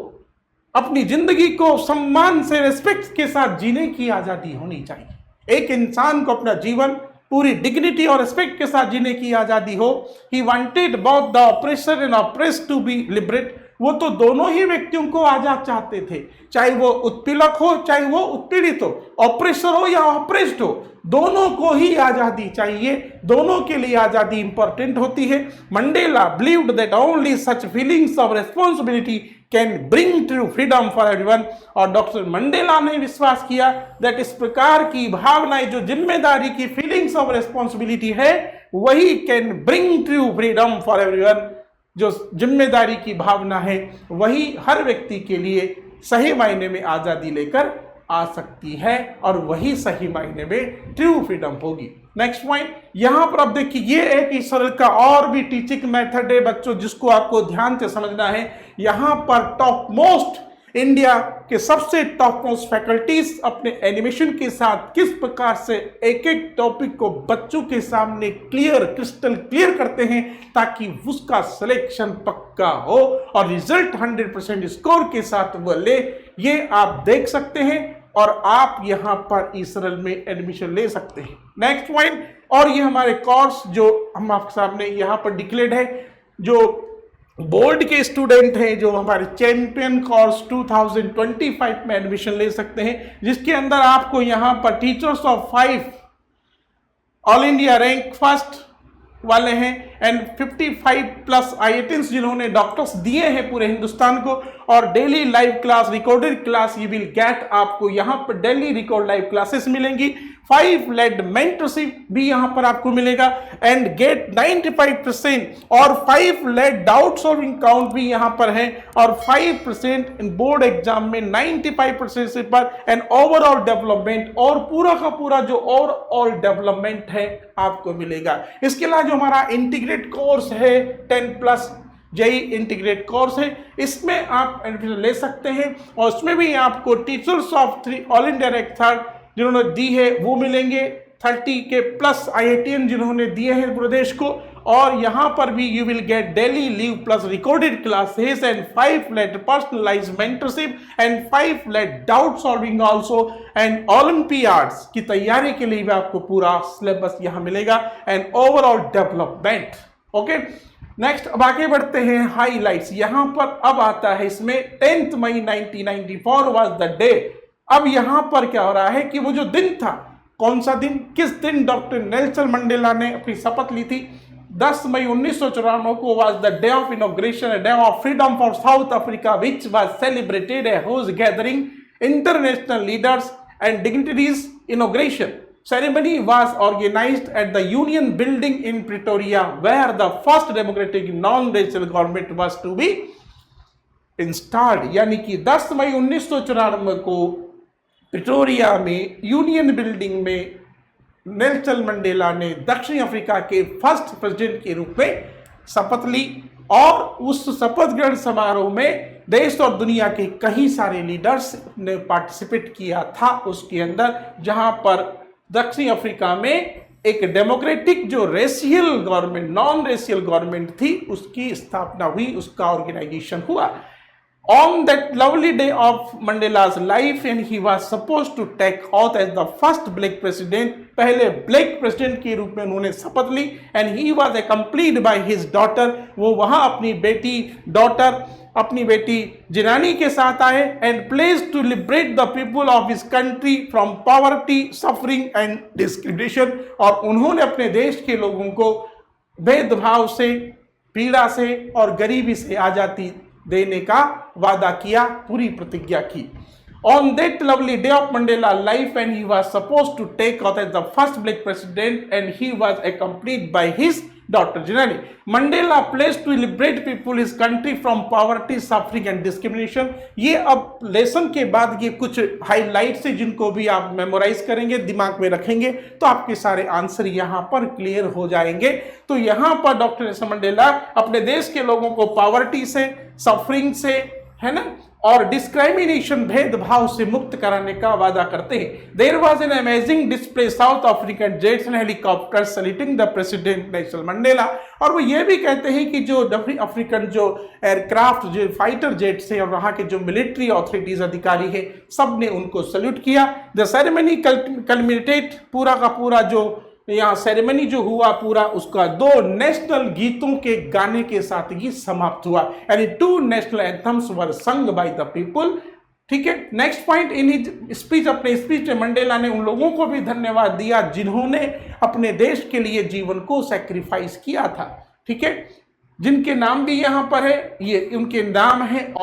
अपनी जिंदगी को सम्मान से, रेस्पेक्ट के साथ जीने की आजादी होनी चाहिए। एक इंसान को अपना जीवन पूरी डिग्निटी और रेस्पेक्ट के साथ जीने की आजादी हो। He wanted both the oppressor and oppressed to be liberated. वो तो दोनों ही व्यक्तियों को आजाद चाहते थे, चाहे वो उत्पीड़क हो चाहे वो उत्पीड़ित हो, ऑपरेसर हो या ऑपरेस्ड हो, दोनों को ही आजादी चाहिए, दोनों के लिए आजादी इंपॉर्टेंट होती है। Mandela believed that only such feelings of responsibility can bring true freedom for everyone. और डॉक्टर मंडेला ने विश्वास किया दैट इस प्रकार की भावनाएं, जो जिम्मेदारी की फीलिंग्स ऑफ रिस्पॉन्सिबिलिटी है, वही can bring true freedom for everyone. जो जिम्मेदारी की भावना है वही हर व्यक्ति के लिए सही मायने में आजादी लेकर आ सकती है, और वही सही मायने में ट्रू फ्रीडम होगी। नेक्स्ट पॉइंट, यहां पर आप देखिए, ये एक इस सरल का और भी टीचिंग मेथड है बच्चों, जिसको आपको ध्यान से समझना है। यहां पर टॉप मोस्ट इंडिया के सबसे टॉप मोस्ट फैकल्टीज अपने एनिमेशन के साथ किस प्रकार से एक एक टॉपिक को बच्चों के सामने क्रिस्टल क्लियर करते हैं, ताकि उसका सिलेक्शन पक्का हो और रिजल्ट 100% स्कोर के साथ वो ले। ये आप देख सकते हैं और आप यहां पर इस सरल में एडमिशन ले सकते हैं। नेक्स्ट पॉइंट, और ये हमारे कोर्स जो हम आपके सामने यहां पर डिक्लेयर्ड है, जो बोर्ड के स्टूडेंट हैं, जो हमारे चैंपियन कोर्स 2025 में एडमिशन ले सकते हैं, जिसके अंदर आपको यहां पर teachers of 5 all India rank first वाले हैं एंड 55+ IITs जिन्होंने डॉक्टर्स दिए हैं पूरे हिंदुस्तान को, और daily live class, recorded class you will gate. आपको यहाँ पर डेली रिकॉर्ड लाइव क्लासेस मिलेंगी, 5 लेड मेंटरशिप भी यहाँ पर आपको मिलेगा एंड गेट 95%, और 5 लेड डाउट सॉल्विंग काउंट भी यहाँ पर है, और 5% इन बोर्ड एग्जाम में 95% से पर एंड ओवरऑल डेवलपमेंट, और पूरा का पूरा जो ओवरऑल डेवलपमेंट है आपको मिलेगा। इसके अलावा जो हमारा इंटीग्रेट कोर्स है 10+ जेई इंटीग्रेट कोर्स है, इसमें आप एडमिशन ले सकते हैं, और उसमें भी आपको teachers of 3 all India rank third जिन्होंने दी है वो मिलेंगे, 30 के प्लस IITian जिन्होंने दिए हैं प्रदेश को, और यहाँ पर भी you will get daily live plus recorded classes and 5 late personalise mentorship and 5 late doubt solving also, and olympiads की तैयारी के लिए भी आपको पूरा सिलेबस यहाँ मिलेगा and overall development. Okay, next अब आगे बढ़ते हैं हाईलाइट्स। यहां पर अब आता है इसमें 10 मई 1994 वाज द डे। अब यहां पर क्या हो रहा है कि वो जो दिन था, कौन सा दिन, किस दिन डॉक्टर नेल्सन मंडेला ने अपनी शपथ ली थी, 10 मई 1994 को was the day of inauguration, day of freedom for South Africa, which was celebrated a huge gathering international leaders and dignitaries. Inauguration ceremony was organized at the Union Building in Pretoria, where the first democratic non-racial government was to be installed। यानी कि 10 मई 1994 को Pretoria में union building में Nelson Mandela ने दक्षिण Africa के first president के रूप में शपथ ली, और उस शपथ ग्रहण समारोह में देश और दुनिया के कई सारे लीडर्स ने पार्टिसिपेट किया था उसके अंदर, जहां पर दक्षिण अफ्रीका में एक डेमोक्रेटिक जो racial government, non racial government थी, उसकी स्थापना हुई, उसका ऑर्गेनाइजेशन हुआ। On that lovely day of Mandela's life, and he was supposed to take oath as the first black president, पहले ब्लैक प्रेसिडेंट के रूप में उन्होंने शपथ ली, and he was accompanied by his daughter, वो वहां अपनी बेटी जिनानी के साथ आए, and pledge to liberate the people of his country from poverty, suffering and discrimination, और उन्होंने अपने देश के लोगों को भेदभाव से, पीड़ा से और गरीबी से आजादी देने का वादा किया, पूरी प्रतिज्ञा की। On that lovely day of Mandela's life, and he was supposed to take oath as the first black president, and he was accompanied by his daughter Janani. Mandela pledged to liberate people his country from poverty, suffering and discrimination. ये अब lesson के बाद ये कुछ highlights है जिनको भी आप मेमोराइज करेंगे, दिमाग में रखेंगे, तो आपके सारे आंसर यहाँ पर क्लियर हो जाएंगे। तो यहाँ पर डॉक्टर नेल्सन मंडेला अपने देश के लोगों को पॉवर्टी से, सफरिंग से, है ना, और डिस्क्रिमिनेशन, भेदभाव से मुक्त कराने का वादा करते हैं। There was an amazing display South African jets and helicopter saluting the president Nelson Mandela, और वो ये भी कहते हैं कि जो अफ्रीकन जो एयरक्राफ्ट, जो फाइटर जेट्स हैं और वहाँ के जो मिलिट्री ऑथोरिटीज अधिकारी हैं, सब ने उनको सैल्यूट किया। द सेरेमनी कल्मिनेटेड, पूरा का पूरा जो यहाँ सेरेमनी जो हुआ पूरा, उसका 2 नेशनल गीतों के गाने के साथ ही समाप्त हुआ, यानी 2 national anthems were sung by the people. ठीक है, next point, in his speech, अपने स्पीच में मंडेला ने उन लोगों को भी धन्यवाद दिया जिन्होंने अपने देश के लिए जीवन को सैक्रिफाइस किया था। ठीक है, जिनके नाम भी यहाँ पर है, ये उनके नाम है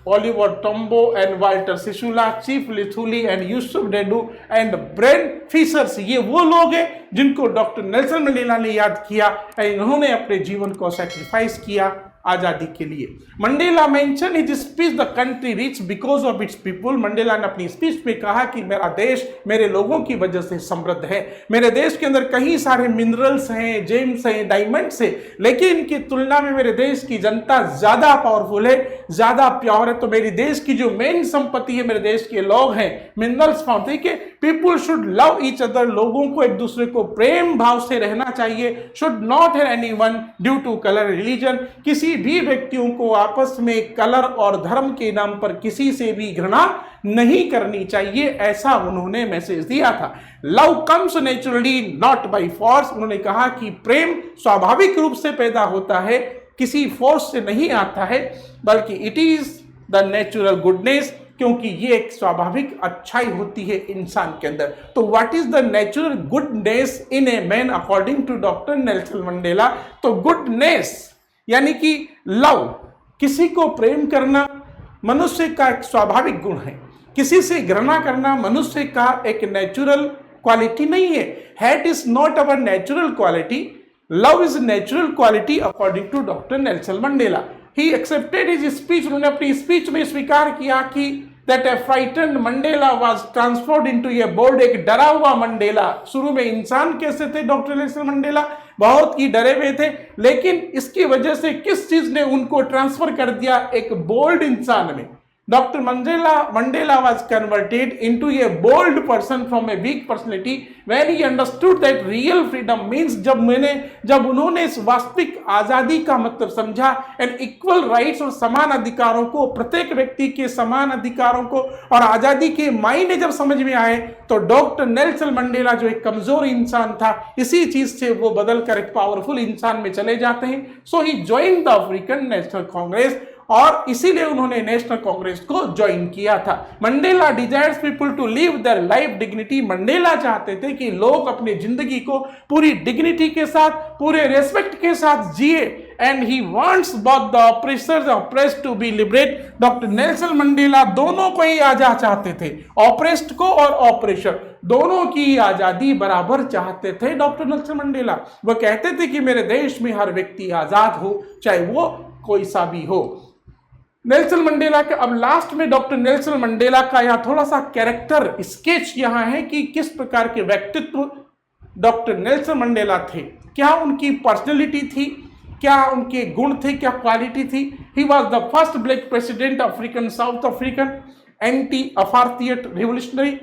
Oliver Tambo and Walter Sisulu, Chief Luthuli and Yusuf Dadoo and Brent Fishers, ये वो लोग हैं जिनको डॉक्टर नेल्सन मंडेला ने याद किया, इन्होंने अपने जीवन को सैक्रिफाइस किया आजादी के लिए। Mandela mention his speech the country rich because of its people. Mandela ने अपनी स्पीच में कहा कि मेरा देश मेरे लोगों की वजह से समृद्ध है, मेरे देश के अंदर कई सारे मिनरल्स हैं, जेम्स हैं, डायमंड्स हैं, लेकिन इनकी तुलना में मेरे देश की जनता ज्यादा पावरफुल है, ज्यादा प्योर है। तो मेरी देश की जो मेन संपत्ति है, मेरे देश के लोग हैं, मिनरल्स फाउंड। ठीक है, people should love each other, लोगों को एक दूसरे को प्रेम भाव से रहना चाहिए। Should not have anyone due to colour, religion, किसी भी व्यक्तियों को आपस में कलर और धर्म के नाम पर किसी से भी घृणा नहीं करनी चाहिए, ऐसा उन्होंने मैसेज दिया था। Love comes naturally not by force, उन्होंने कहा कि प्रेम स्वाभाविक रूप से पैदा होता है, किसी फोर्स से नहीं आता है, बल्कि it is the natural goodness, क्योंकि ये एक स्वाभाविक अच्छाई होती है इंसान के अंदर। तो what is the natural goodness in a man according to doctor Nelson Mandela? तो गुडनेस यानी कि लव, किसी को प्रेम करना मनुष्य का एक स्वाभाविक गुण है, किसी से घृणा करना मनुष्य का एक नेचुरल क्वालिटी नहीं है। Hate is not our natural quality, love is natural quality according to doctor Nelson Mandela. He accepted his speech, उन्होंने अपनी स्पीच में स्वीकार किया कि that a frightened Mandela was transformed into a bold, एक डरा हुआ मंडेला। शुरू में इंसान कैसे थे डॉक्टर नेल्सन मंडेला? बहुत ही डरे हुए थे, लेकिन इसकी वजह से किस चीज ने उनको ट्रांसफर कर दिया? एक बोल्ड इंसान में। Doctor Mandela was converted into a bold person from a weak personality when he understood that real freedom means, जब उन्होंने इस वास्तविक आजादी का मतलब समझा, एंड इक्वल राइट्स, और समान अधिकारों को, प्रत्येक व्यक्ति के समान अधिकारों को और आजादी के मायने जब समझ में आए, तो डॉक्टर नेल्सन मंडेला जो एक कमजोर इंसान था, इसी चीज से वो बदलकर एक पावरफुल इंसान में चले जाते हैं। So he join the African National Congress, और इसीलिए उन्होंने नेशनल कांग्रेस को ज्वाइन किया था। Mandela desires people to live their life dignity, Mandela चाहते थे कि लोग अपनी जिंदगी को पूरी डिग्निटी के साथ, पूरे रेस्पेक्ट के साथ जिए, and he wants both the oppressors oppressed to be liberate. Doctor Nelson Mandela दोनों को ही आजाद चाहते थे, ऑप्रेस्ड को और ऑपरेशर दोनों की आजादी बराबर चाहते थे डॉक्टर नेल्सन मंडेला। वो कहते थे कि मेरे देश में हर व्यक्ति आजाद हो, चाहे वो कोई सा भी हो। नेल्सन मंडेला के अब लास्ट में डॉक्टर नेल्सन मंडेला का यहाँ थोड़ा सा कैरेक्टर स्केच यहाँ है कि किस प्रकार के व्यक्तित्व डॉक्टर नेल्सन मंडेला थे, क्या उनकी पर्सनैलिटी थी, क्या उनके गुण थे, क्या क्वालिटी थी। He was the first black president African, south African, anti apartheid revolutionary,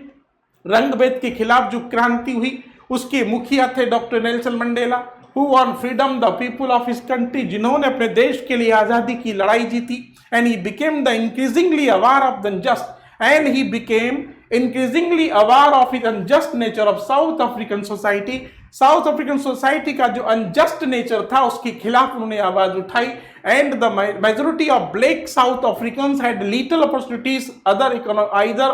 रंग भेद के खिलाफ जो क्रांति हुई उसके मुखिया थे doctor Nelson Mandela, who won freedom the people of his country, जिन्होंने अपने देश के लिए आज़ादी की लड़ाई जीती. And he became the increasingly aware of the unjust, and he became increasingly aware of the unjust nature of South African society. South African society का जो अनजस्ट नेचर था उसके खिलाफ उन्होंने आवाज उठाई. And the majority of black south African had little opportunities other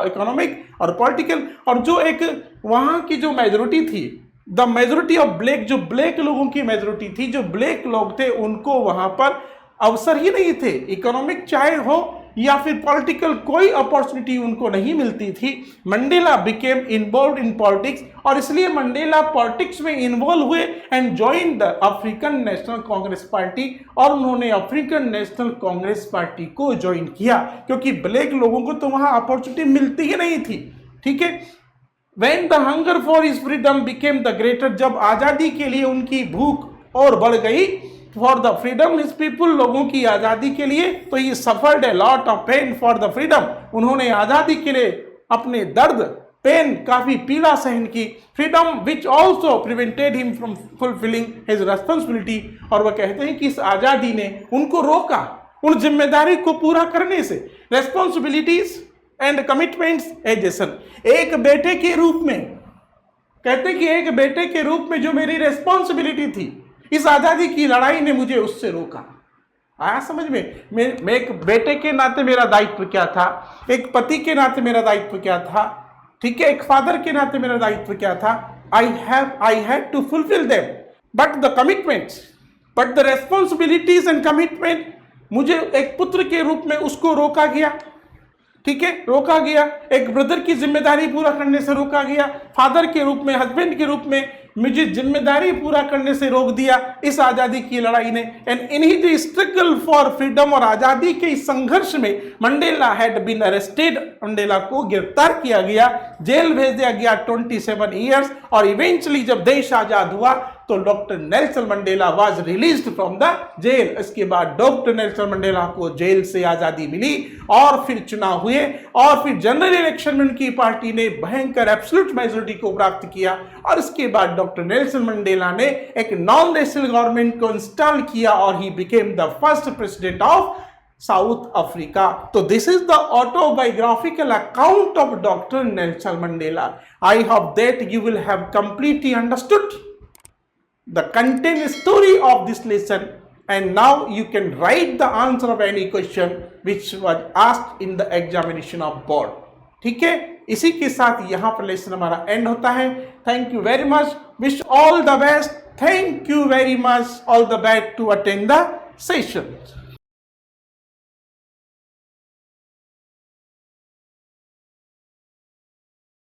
economic और political. और जो एक वहां की जो मेजोरिटी थी, द मेजोरिटी ऑफ ब्लैक, जो ब्लैक लोगों की मेजोरिटी थी, जो ब्लैक लोग थे, उनको वहां पर अवसर ही नहीं थे. इकोनॉमिक चाहे हो या फिर पॉलिटिकल, कोई अपॉर्चुनिटी उनको नहीं मिलती थी. Mandela became involve in politics, और इसलिए मंडेला पॉलिटिक्स में इन्वॉल्व हुए and join the African National Congress party. और उन्होंने अफ्रीकन नेशनल कांग्रेस पार्टी को ज्वाइन किया, क्योंकि ब्लैक लोगों को तो वहां अपॉर्चुनिटी मिलती ही नहीं थी. ठीक है. When the hunger for his freedom became the greater, जब आज़ादी के लिए उनकी भूख और बढ़ गई, for the freedom his people, लोगों की आज़ादी के लिए, तो he suffered a lot of pain for the freedom. उन्होंने आज़ादी के लिए अपने दर्द, पेन, काफ़ी पीड़ा सहन की. freedom which also prevented him from fulfilling his responsibility. और वह कहते हैं कि इस आज़ादी ने उनको रोका उन जिम्मेदारी को पूरा करने से. responsibilities एंड कमिटमेंट्स एजेशन, एक बेटे के रूप में, कहते कि एक बेटे के रूप में जो मेरी रेस्पॉन्सिबिलिटी थी, इस आज़ादी की लड़ाई ने मुझे उससे रोका. आया समझ में? मैं एक बेटे के नाते मेरा दायित्व क्या था, एक पति के नाते मेरा दायित्व क्या था, ठीक है, एक फादर के नाते मेरा दायित्व क्या था. I had to fulfil them, but the commitments, but the responsibilities and commitment, मुझे एक पुत्र के रूप में उसको रोका गया. ठीक है, रोका गया. एक ब्रदर की जिम्मेदारी पूरा करने से रोका गया. फादर के रूप में, हस्बैंड के रूप में मुझे जिम्मेदारी पूरा करने से रोक दिया इस आज़ादी की लड़ाई ने. And in he struggle for freedom, और आज़ादी के इस संघर्ष में Mandela had been arrested, Mandela को गिरफ्तार किया गया, जेल भेज दिया गया 27 ईयर्स. और इवेंचुअली जब देश आज़ाद हुआ तो doctor Nelson Mandela was released from the jail. इसके बाद डॉक्टर नेल्सन मंडेला को जेल से आज़ादी मिली, और फिर चुनाव हुए, और फिर जनरल इलेक्शन में उनकी पार्टी ने भयंकर एब्सोल्यूट मेजोरिटी को प्राप्त किया. और इसके बाद डॉक्टर नेल्सन मंडेला ने एक नॉन नेशनल गवर्नमेंट को इंस्टॉल किया, और he became the first president of South Africa. तो this is the autobiographical account of doctor Nelson Mandela. I hope that you will have completely understood the content story of this lesson, and now you can write the answer of any question which was asked in the examination of board. ठीक है, इसी के साथ यहाँ पर lesson हमारा end होता है. Thank you very much, wish all the best, thank you very much, all the best to attend the session.